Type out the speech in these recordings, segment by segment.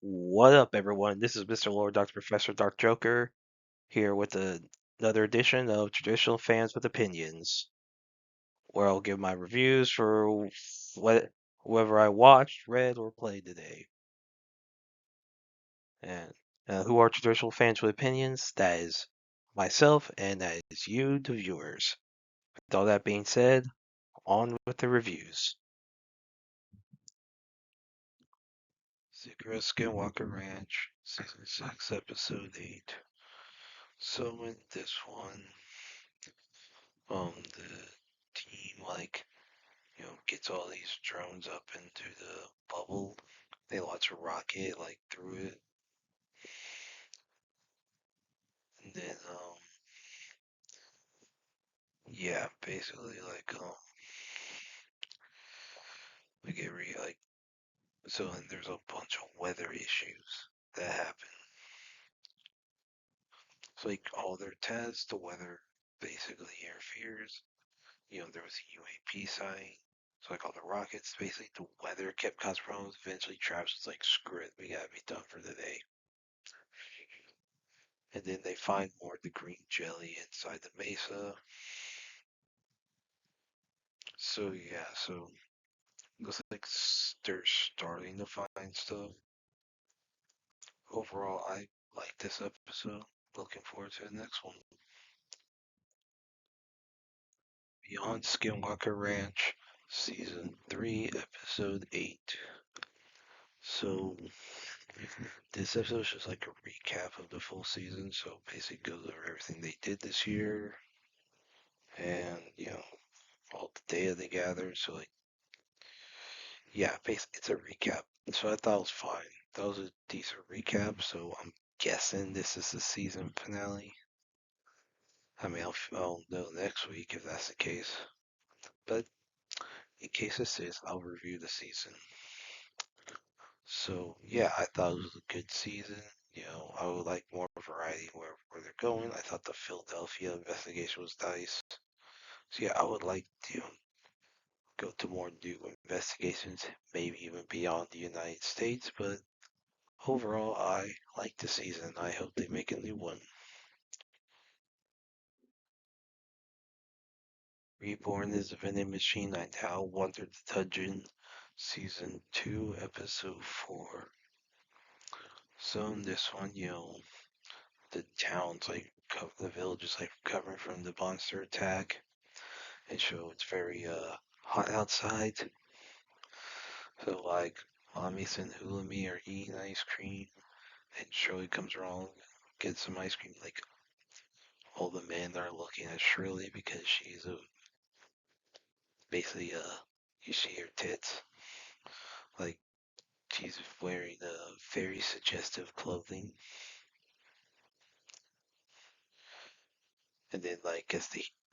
What up, everyone? This is Mr. Lord, Dr. Professor, Dark Joker, here with another edition of Traditional Fans with Opinions, where I'll give my reviews for whoever I watched, read, or played today. And who are Traditional Fans with Opinions? That is myself, and that is you, the viewers. With all that being said, on with the reviews. Secret Skinwalker Ranch, Season 6, Episode 8. So in this one, the team gets all these drones up into the bubble. They launch a rocket through it, and then yeah, basically we get so then there's a bunch of weather issues that happen. So all their tests, the weather basically interferes. There was a UAP sighting. So all the rockets, basically the weather kept causing problems. Eventually Travis was like, screw it, we gotta be done for the day. And then they find more of the green jelly inside the mesa. So yeah, so it looks like they're starting to find stuff. Overall, I like this episode. Looking forward to the next one. Beyond Skinwalker Ranch, Season 3, Episode 8. So, this episode is just like a recap of the full season. So, basically goes over everything they did this year and, all the data they gathered. So, yeah, basically it's a recap. So, I thought it was fine. That was a decent recap. So, I'm guessing this is the season finale. I mean, I'll know next week if that's the case. But in case this is, I'll review the season. So yeah, I thought it was a good season. I would like more variety where they're going. I thought the Philadelphia investigation was nice. So yeah, I would like to go to more new investigations, maybe even beyond the United States. But overall, I like the season. I hope they make a new one. Reborn is a vending machine. I now wonder the dungeon. Season 2, Episode 4. So in this one, the town's the village is recovering from the monster attack, and so it's very hot outside. So Amis and Hulami are eating ice cream, and Shirley comes along, gets some ice cream. All the men are looking at Shirley because she's basically you see her tits, like she's wearing very suggestive clothing. And then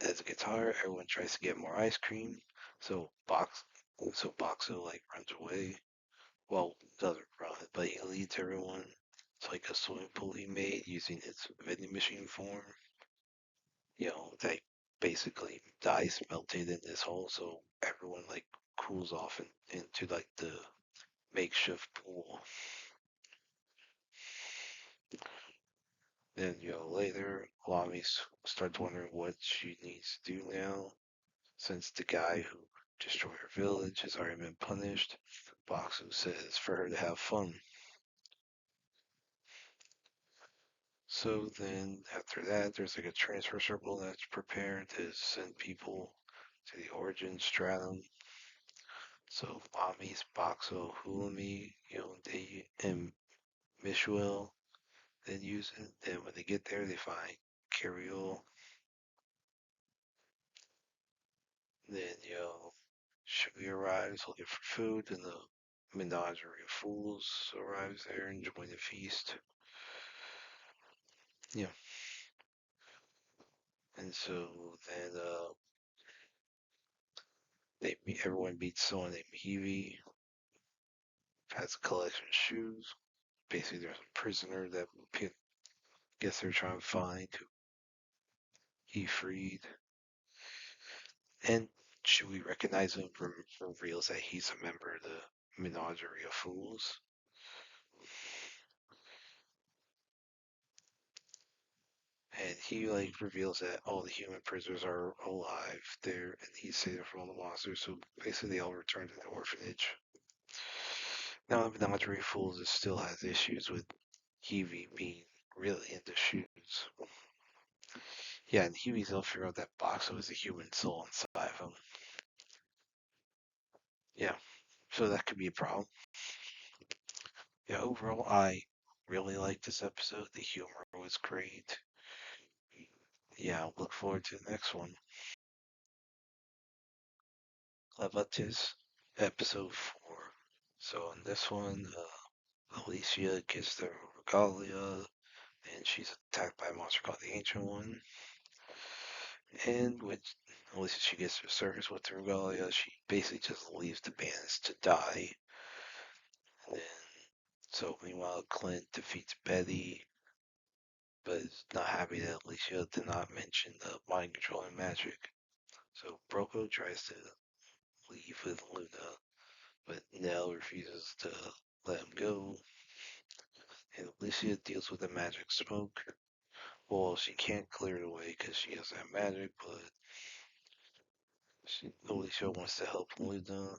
as a guitar, everyone tries to get more ice cream. So Boxo runs away. Well, doesn't run, but he leads everyone to a swimming pool he made using his vending machine form. They basically the ice melted in this hole, so everyone cools off into the makeshift pool. Then later, Lami starts wondering what she needs to do now, since the guy who destroyed her village has already been punished. Boxu says for her to have fun. So then after that, there's a transfer circle that's prepared to send people to the origin stratum. So Amis, Boxo, Hulami, they and Mishuel then use it. Then when they get there, they find Kiriel. Then, Shui arrives looking for food, and the menagerie of fools arrives there and join the feast. Yeah. And so then everyone meets someone named Heavy, has a collection of shoes. Basically, there's a prisoner that guess they're trying to find who he freed. And should we recognize him reveals that he's a member of the Menagerie of Fools. he like reveals that all the human prisoners are alive there, and he's saved from all the monsters. So basically, they all return to the orphanage. Now, the Menagerie Fools still has issues with Heavy being really into shoes. Yeah, and Huey's will figure out that box was a human soul inside of him. Yeah, so that could be a problem. Yeah, overall, I really liked this episode. The humor was great. Yeah, I'll look forward to the next one. Clevatess, episode 4. So in this one, Alicia gets the regalia, and she's attacked by a monster called the Ancient One. And with Alicia, she gets to the surface with the regalia. She basically just leaves the bandits to die. And then, so meanwhile, Clint defeats Betty, but is not happy that Alicia did not mention the mind controlling magic. So Broco tries to leave with Luna, but Nell refuses to let him go. And Alicia deals with the magic smoke. Well, she can't clear it away because she has that magic, but Alicia wants to help Luna.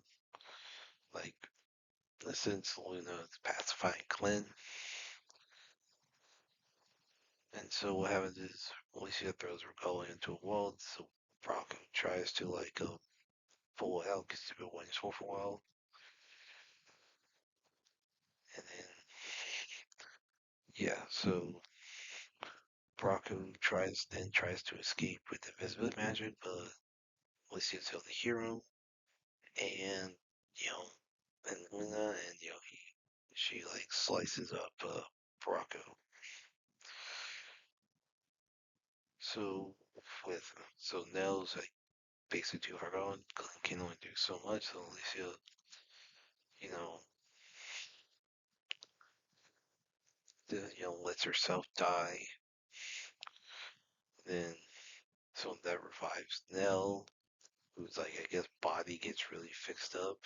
Like, in a sense, Luna is pacifying Clint. And so what happens is Alicia throws Regalia into a wall, so Broco tries to like pull it out because he's been waiting for a while. And then yeah, so Broco tries to escape with invisibility magic, but Alicia's still the hero, and you know, and Luna, and she like slices up Broco. So Nell's like basically too hard on, can only do so much. So Alicia, you know, lets herself die. Then so that revives Nell, who's like I guess body gets really fixed up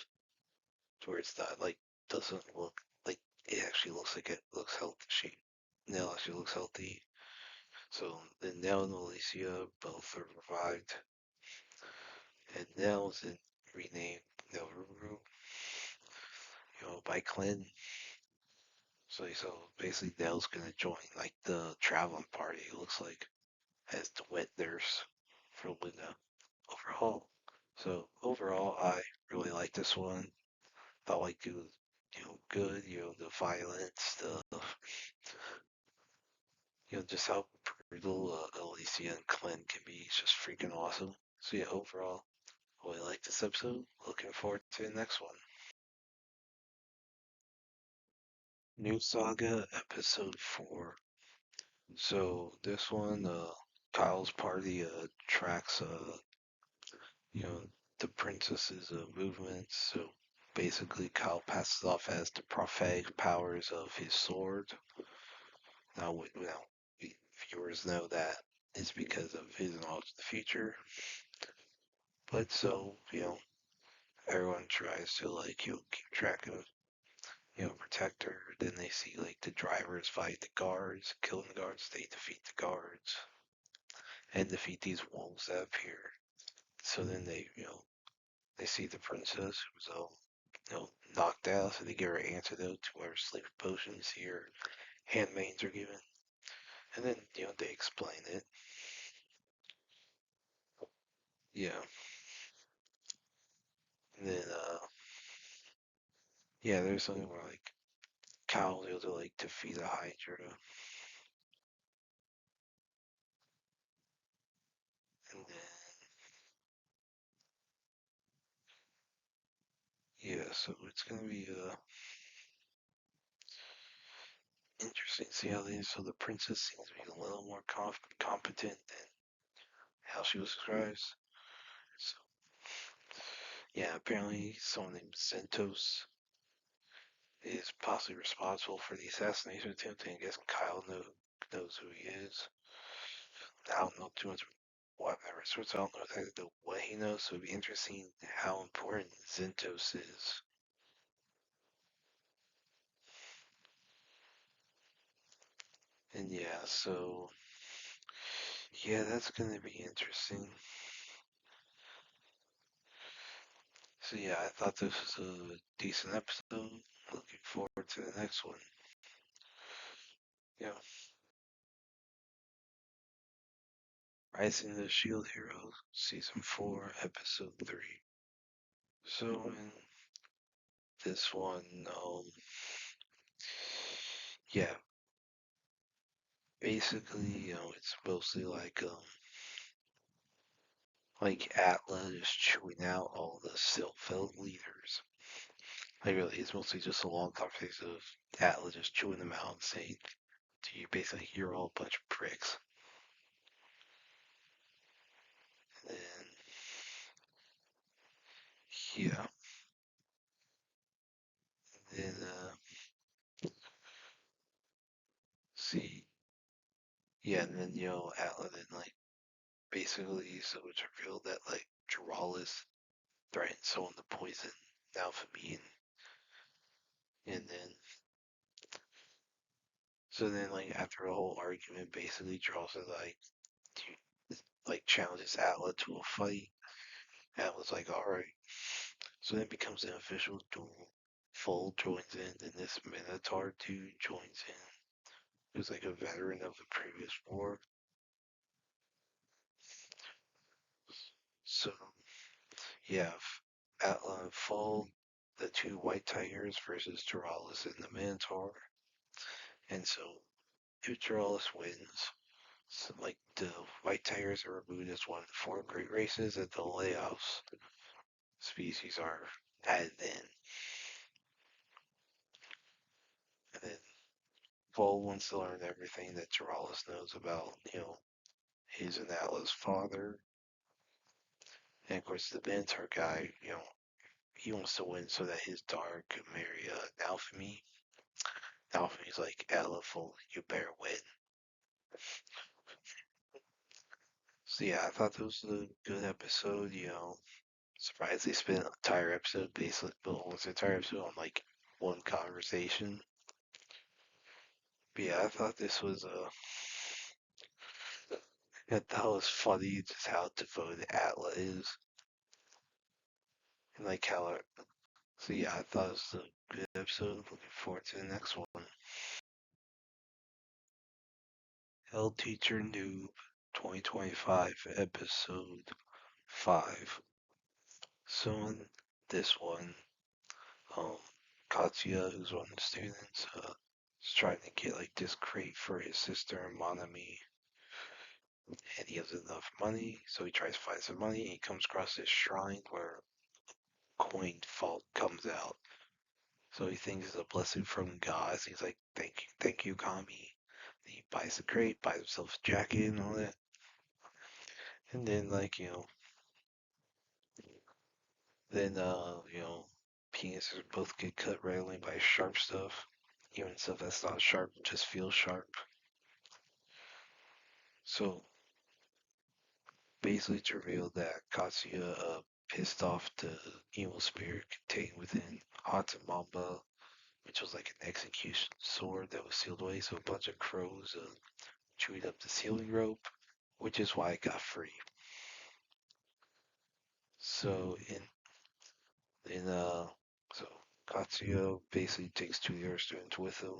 to where it's not like doesn't look like it actually looks like it looks healthy. Nell actually looks healthy. So then Nell and Alicia both are revived, and Nell's in renamed Nelruru, by Clint. So basically Nell's gonna join like the traveling party. It looks like as the wet nurse for Luna overall. So overall, I really like this one. Felt like it was good. The violence, the just how brutal Alicia and Clint can be. It's just freaking awesome. So yeah, overall, I really like this episode. Looking forward to the next one. New Saga episode 4. So this one, Kyle's party tracks you know the princess's movements. So basically, Kyle passes off as the prophetic powers of his sword. Now, viewers know that it's because of his knowledge of the future. But so, everyone tries to like, keep track of, protect her. Then they see like the drivers fight the guards, killing the guards. They defeat the guards and defeat these wolves that appear. So then they see the princess who was all, knocked out. So they give her an antidote to her sleep potions. Here, handmaids are given. And then, they explain it. Yeah. And then, yeah, there's something where like Cal was able to like defeat a Hydra, and then yeah, so it's gonna be interesting to see how they. So the princess seems to be a little more competent than how she was described. So yeah, apparently someone named Sentos is possibly responsible for the assassination attempt, and I guess Kyle knows who he is. I don't know too much what resource. I don't know exactly what he knows, so it'd be interesting how important Zentos is. And yeah, so Yeah, that's gonna be interesting. So yeah, I thought this was a decent episode. Looking forward to the next one. Yeah, Rising of the Shield Heroes, Season 4, Episode 3. So in this one, yeah, basically, it's mostly like Atla is chewing out all the Silpheld leaders. Like really, it's mostly just a long conversation of Atla just chewing them out and saying, "Do you basically you're all a bunch of pricks?" And then yeah, and then see, yeah, and then Atla then like basically so it's revealed that like Jiralis threatened someone to poison Alphamine, and then so then like after a whole argument, basically Charles is like, like challenges Atla to a fight. Atla's like, all right. So then it becomes an official duel. Full joins in, and this Minotaur dude joins in. Who's like a veteran of the previous war. So yeah, Atla and Full, the two white tigers versus Duralis and the Minotaur. And so if Duralis wins, so like the white tigers are removed as one of the four great races, and the Laos species are added in. And then Vol wants to learn everything that Duralis knows about, his and Atla's father. And of course, the Minotaur guy, he wants to win so that his daughter could marry Alphemy. Alphemy's like, Atla, you better win. So yeah, I thought this was a good episode. Surprised they spent an entire episode, basically, but almost an entire episode on like one conversation. But yeah, I thought this was I thought it was funny just how devoted Atla is, and like how so yeah, I thought it was a good episode. Looking forward to the next one. Hell Teacher Noob 2025 episode 5. So in this one, um, Katsuya, who's one of the students, is trying to get like this crate for his sister Monami, and he has enough money, so he tries to find some money. And he comes across this shrine where coin fault comes out. So he thinks it's a blessing from God. So he's like, thank you, Kami." And he buys the crate, buys himself a jacket and all that. And then like, penises both get cut randomly by sharp stuff. Even stuff that's not sharp just feels sharp. So basically it's revealed that Katsuya pissed off the evil spirit contained within Hatamamba, which was like an execution sword that was sealed away. So a bunch of crows chewed up the sealing rope, which is why it got free. So so Katsuya basically takes two of the other students with him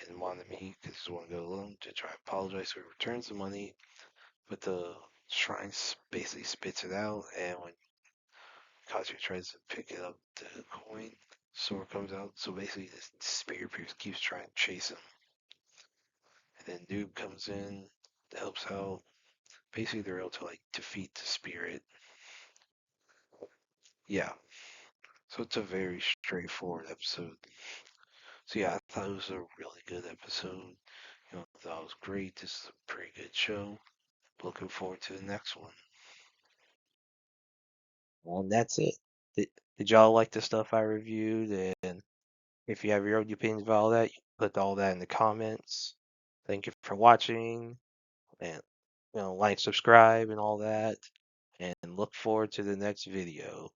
and wanted me because he want to go alone to try to apologize. So he returns the money, but the shrine basically spits it out, and when Katsuya tries to pick it up, the coin sword comes out. So basically, this spirit pierce keeps trying to chase him, and then Nube comes in, helps out. Basically, they're able to like defeat the spirit. Yeah, so it's a very straightforward episode. So yeah, I thought it was a really good episode. I thought it was great. This is a pretty good show. Looking forward to the next one. And that's it. Did y'all like the stuff I reviewed? And if you have your own opinions about all that, you can put all that in the comments. Thank you for watching, and like, subscribe, and all that. And look forward to the next video.